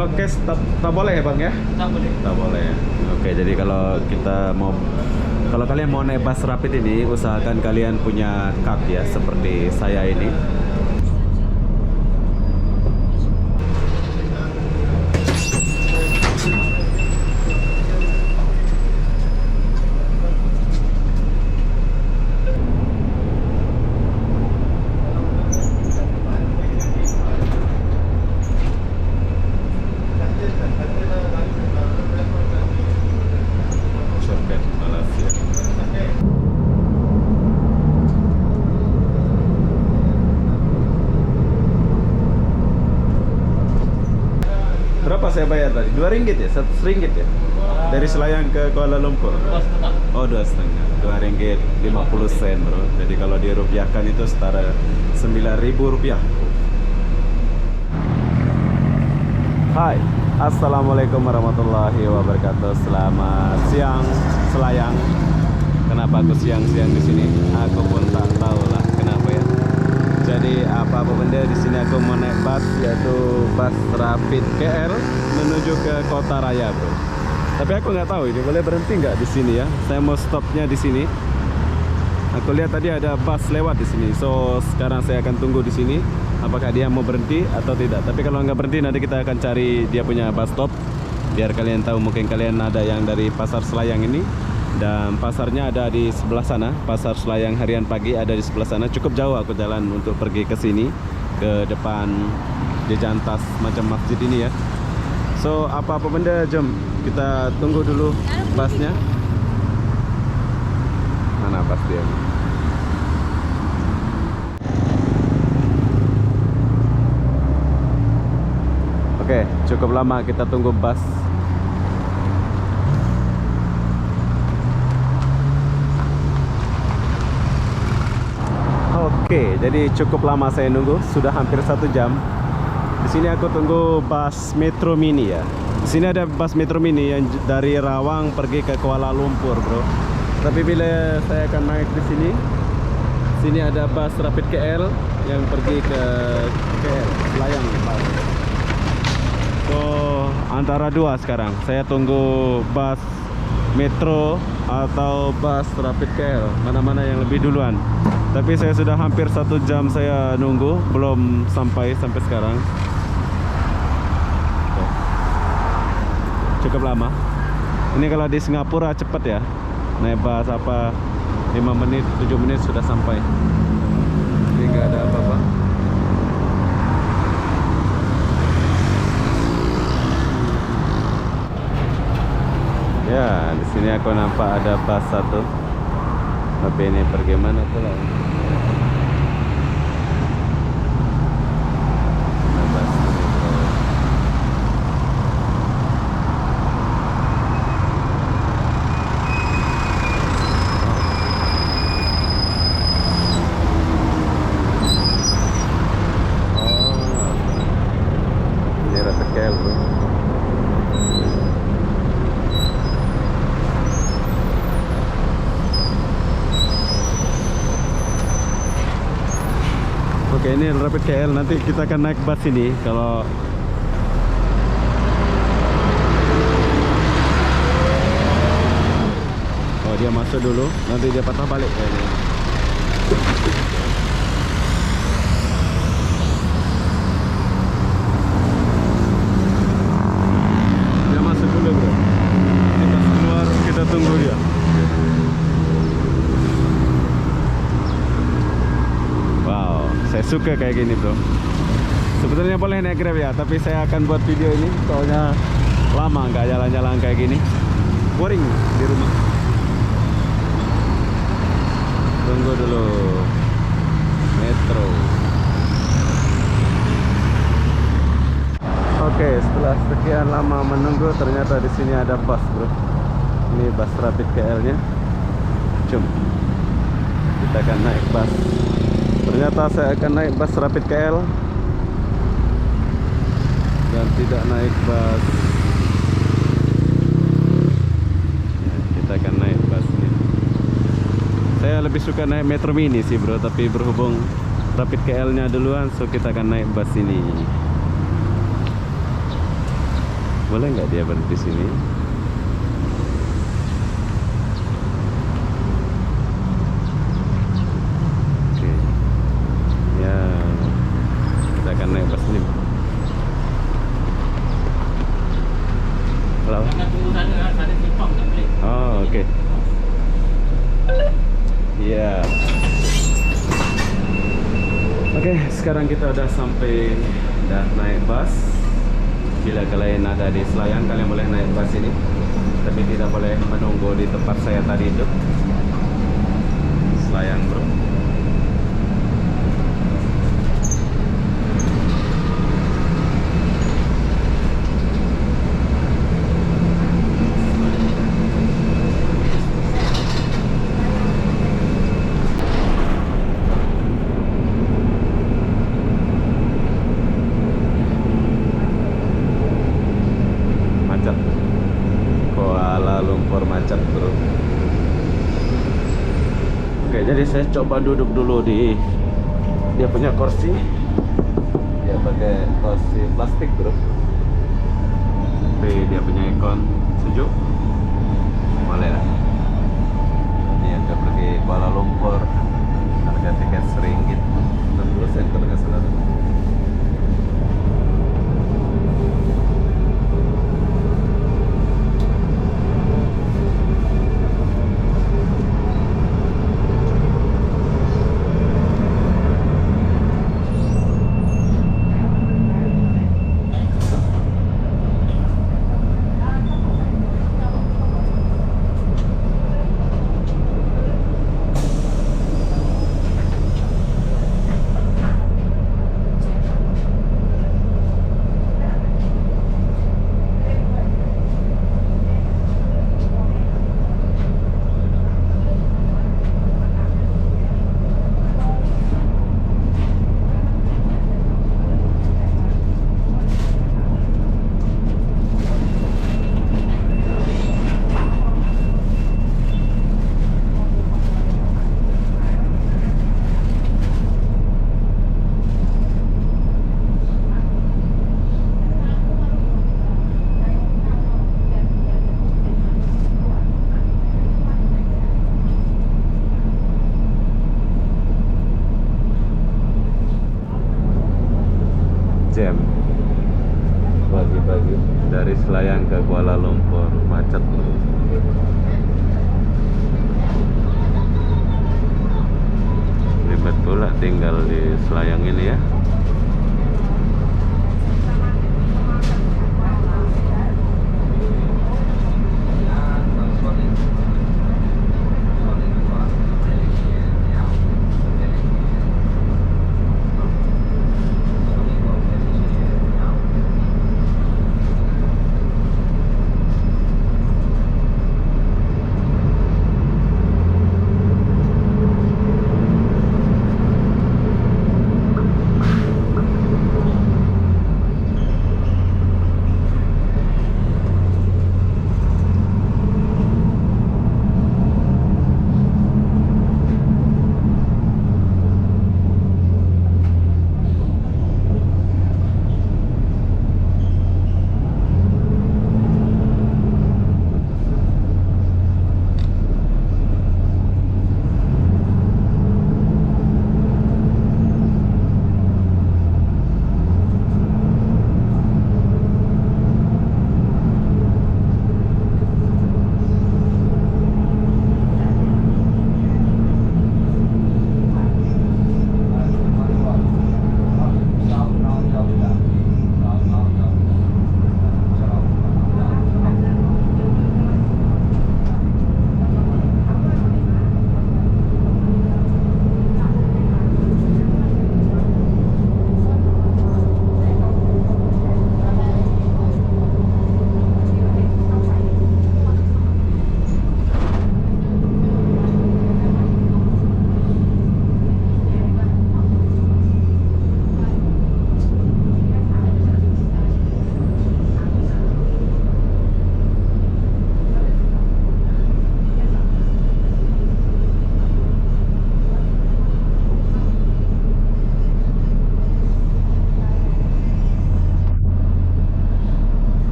kalau cash tak boleh ya bang ya? Tak boleh. Tak boleh. Oke, jadi kalau kalian mau naik bus rapid ini, usahakan kalian punya card ya, seperti saya ini. Berapa saya bayar tadi? 2 ringgit ya? 1 ringgit ya? Dari Selayang ke Kuala Lumpur? 2,5. Oh, 2,5. 2 ringgit 50 sen bro. Jadi kalau dirupiahkan itu setara 9.000 rupiah. Hai, assalamualaikum warahmatullahi wabarakatuh. Selamat siang Selayang. Kenapa aku siang-siang di sini? Aku pun tak tahu lah kenapa ya. Jadi apa-apa benda di sini aku mau naik bus, yaitu bus Rapid KL menuju ke Kota Raya bro. Tapi aku nggak tahu ini boleh berhenti nggak di sini ya. Saya mau stopnya di sini. Aku lihat tadi ada bus lewat di sini. So sekarang saya akan tunggu di sini. Apakah dia mau berhenti atau tidak? Tapi kalau nggak berhenti nanti kita akan cari dia punya bus stop. Biar kalian tahu, mungkin kalian ada yang dari Pasar Selayang ini. Dan pasarnya ada di sebelah sana. Pasar Selayang harian pagi ada di sebelah sana. Cukup jauh aku jalan untuk pergi ke sini, ke depan di jantas macam masjid ini ya. So apa-apa benda, jom kita tunggu dulu busnya. Mana bus dia? Oke, cukup lama kita tunggu bus. Oke, jadi cukup lama saya nunggu, sudah hampir 1 jam. Di sini aku tunggu bus Metro Mini ya. Di sini ada bus Metro Mini yang dari Rawang pergi ke Kuala Lumpur, bro. Tapi bila saya akan naik di sini ada bus Rapid KL yang pergi ke KL, Selayang. So, antara dua sekarang. Saya tunggu bus Metro atau bus Rapid KL, mana-mana yang lebih duluan. Tapi saya sudah hampir 1 jam saya nunggu, belum sampai sekarang. Cukup lama. Ini kalau di Singapura cepat ya. Naik bus apa 5 menit, 7 menit sudah sampai. Jadi nggak ada apa-apa. Ya, di sini aku nampak ada bus satu. Tapi ini pergi mana tuh lah? Ini Rapid KL bro. Oke, ini Rapid KL. Nanti kita akan naik bus ini. Kalau dia masuk dulu, nanti dia patah balik kayaknya. Dia masuk dulu bro. Kita keluar, kita tunggu dia. Saya suka kayak gini bro. Sebetulnya boleh naik Grab ya, tapi saya akan buat video ini soalnya lama nggak jalan-jalan kayak gini. Boring di rumah. Tunggu dulu Metro. Oke, setelah sekian lama menunggu, ternyata di sini ada bus bro. Ini bus Rapid KL-nya. Jom kita akan naik bus. Ternyata saya akan naik bus Rapid KL dan tidak naik bus ya, kita akan naik bus ini. Saya lebih suka naik Metro Mini sih bro, tapi berhubung Rapid KL nya duluan, so kita akan naik bus ini. Boleh nggak dia berhenti sini? Oke. Ya, kita akan naik bus ini. Halo. Oh, oke. Iya. Oke, sekarang kita udah sampai, udah naik bus. Bila kalian ada di Selayang, kalian boleh naik bus ini, tapi tidak boleh menunggu di tempat saya tadi itu. Selayang, bro. Macet. Kuala Lumpur macet, bro. Oke, jadi saya coba duduk dulu di dia punya kursi. Dia pakai kursi plastik, bro. Tapi dia punya ikon sejuk. Boleh lah. Ini udah pergi Kuala Lumpur. Harga tiket RM1 60 sen kalau nggak salah. Jam pagi-pagi dari Selayang ke Kuala Lumpur macet. Ribet pula tinggal di Selayang ini ya.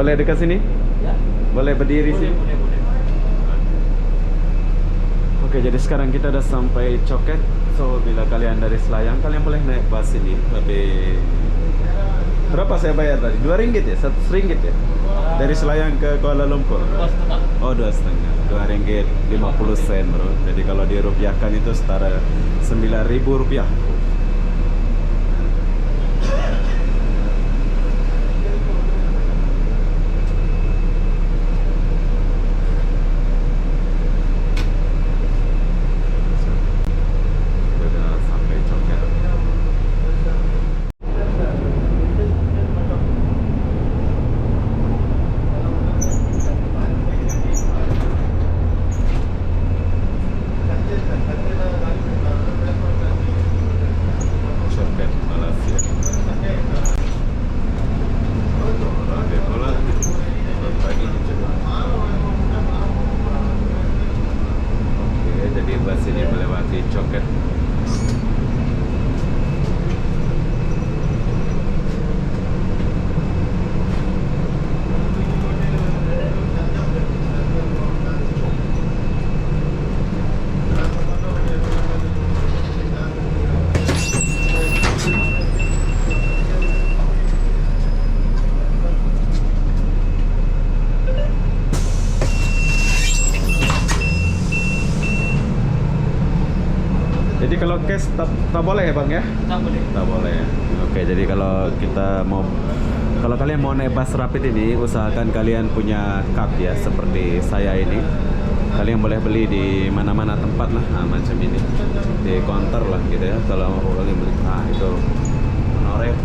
Boleh dekat sini? Ya. Boleh berdiri sih? Boleh. Oke, jadi sekarang kita udah sampai Coket. So, bila kalian dari Selayang, kalian boleh naik bus ini. Tapi berapa saya bayar tadi? 2 ringgit ya? 1 ringgit ya? Dari Selayang ke Kuala Lumpur? 2,5. Oh, 2,5. 2 ringgit 50 sen, bro. Jadi kalau dirupiahkan itu setara 9.000 rupiah. Udah sampai Coket. Coket Malaysia. Oke, bola pagi coba. Oke, jadi bus ini melewati Coket. Jadi kalau cash tak boleh ya bang ya? Tak boleh. Tak boleh ya. Oke, jadi kalau kalian mau naik bus rapid ini, usahakan kalian punya card ya, seperti saya ini. Kalian boleh beli di mana-mana tempat lah, nah, macam ini di counter lah gitu ya. Kalau mau kalian beli, nah itu honorer.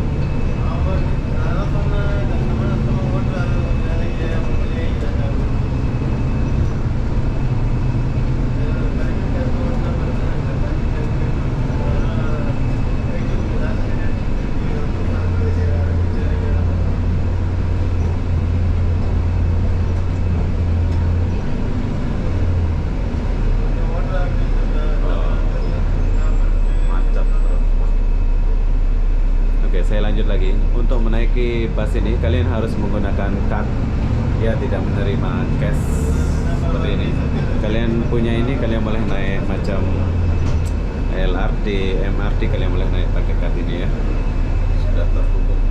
Macet terus. Oke, saya lanjut lagi. Untuk menaiki bus ini, kalian harus menggunakan card. Ya, tidak menerima cash seperti ini. Kalian punya ini, kalian boleh naik macam LRT, MRT, kalian boleh naik pakai card ini ya. Sudah terhubung.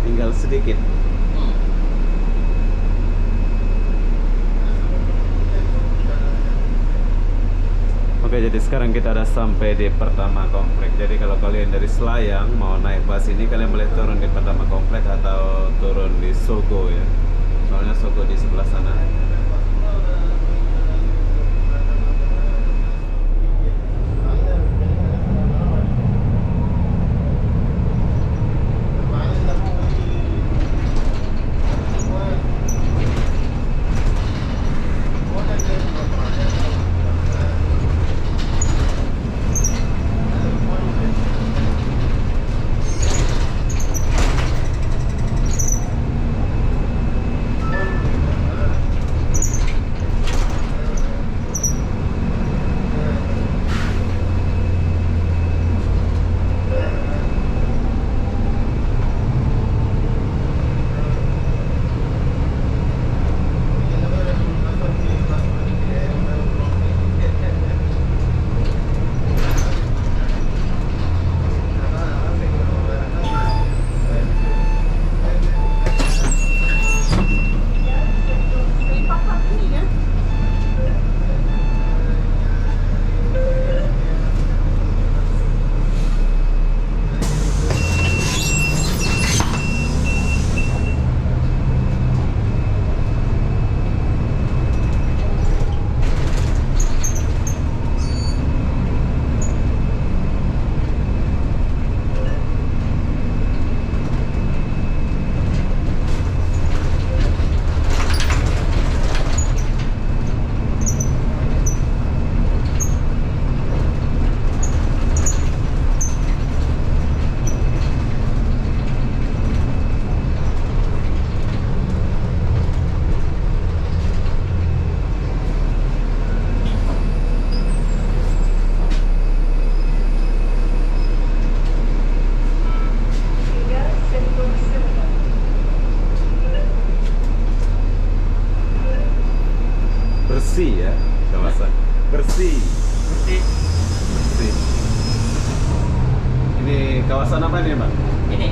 Tinggal sedikit. Oke, jadi sekarang kita udah sampai di Pertama Komplek. Jadi kalau kalian dari Selayang mau naik bus ini, kalian boleh turun di Pertama Komplek atau turun di Sogo ya. Soalnya Sogo di sebelah sana. Kawasan apa ini, Mbak? Ini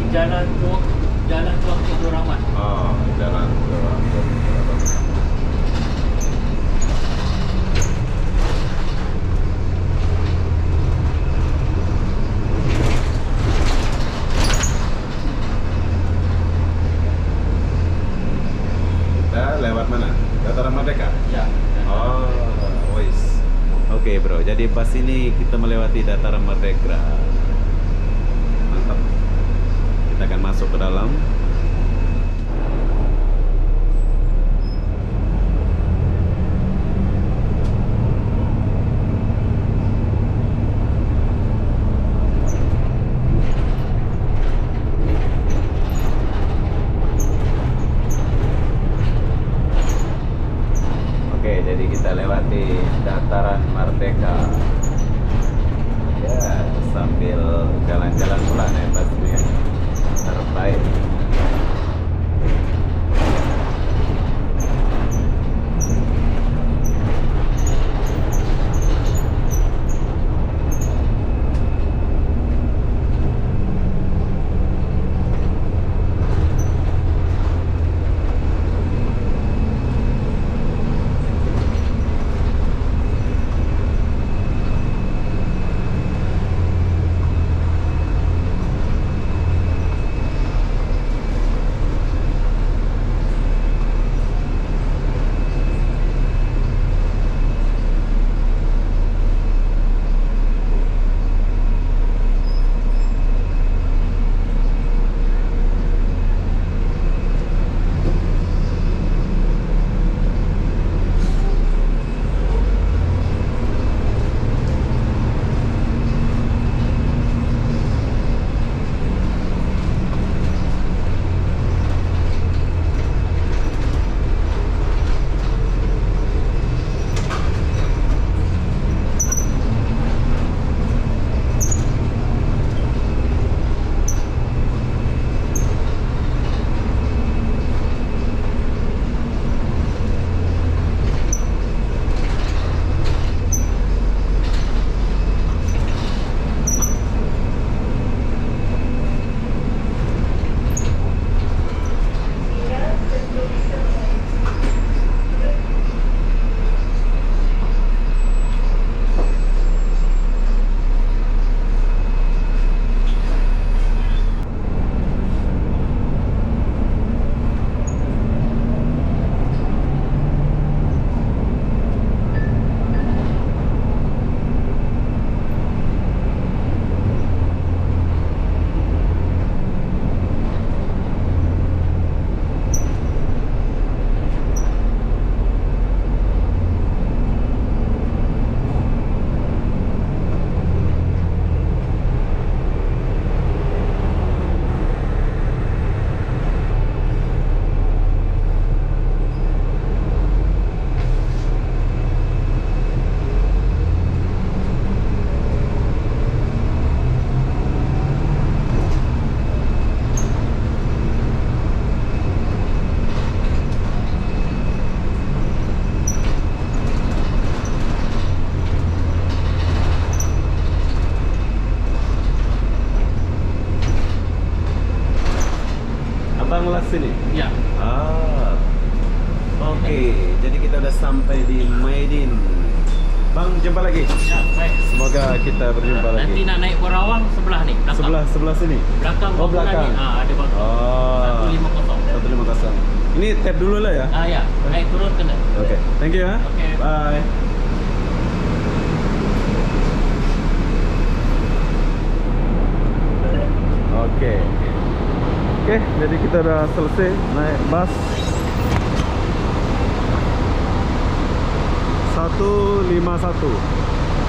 Jalan Tuang Abdul Rahman. Oh, Jalan Tuang Abdul Rahman. Kita lewat mana? Dataran Merdeka? Ya. Oh, wis. Oke, bro. Jadi pas ini kita melewati Dataran Merdeka. Mantap. Kita akan masuk ke dalam. Oke, jadi kita lewati Dataran Merdeka. Ya, sambil jalan-jalan pulang ya pastinya. Terbaik. Banglas sini? Ya. Oke. Jadi kita udah sampai di Maidin. Bang, jumpa lagi. Ya, baik. Semoga kita berjumpa lagi. Nanti nak naik Borawang sebelah ni, belakang. Sebelah sini. Belakang. Oh, belakang. Ni, ada bangku. Oh. 150. 150. Ini tap dulu lah ya. Ya. Naik turun kena. Oke. Thank you ya. Oke. Bye. Oke. Oke, jadi kita udah selesai naik bus 151.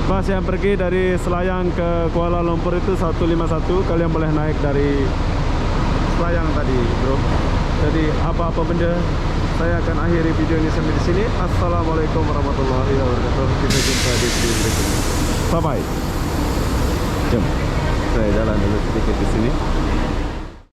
Bus yang pergi dari Selayang ke Kuala Lumpur itu 151. Kalian boleh naik dari Selayang tadi, bro. Jadi apa-apa benda, saya akan akhiri video ini sampai di sini. Assalamualaikum warahmatullahi wabarakatuh. Kita jumpa di video berikutnya. Bye bye. Jom. Saya jalan dulu sedikit di sini.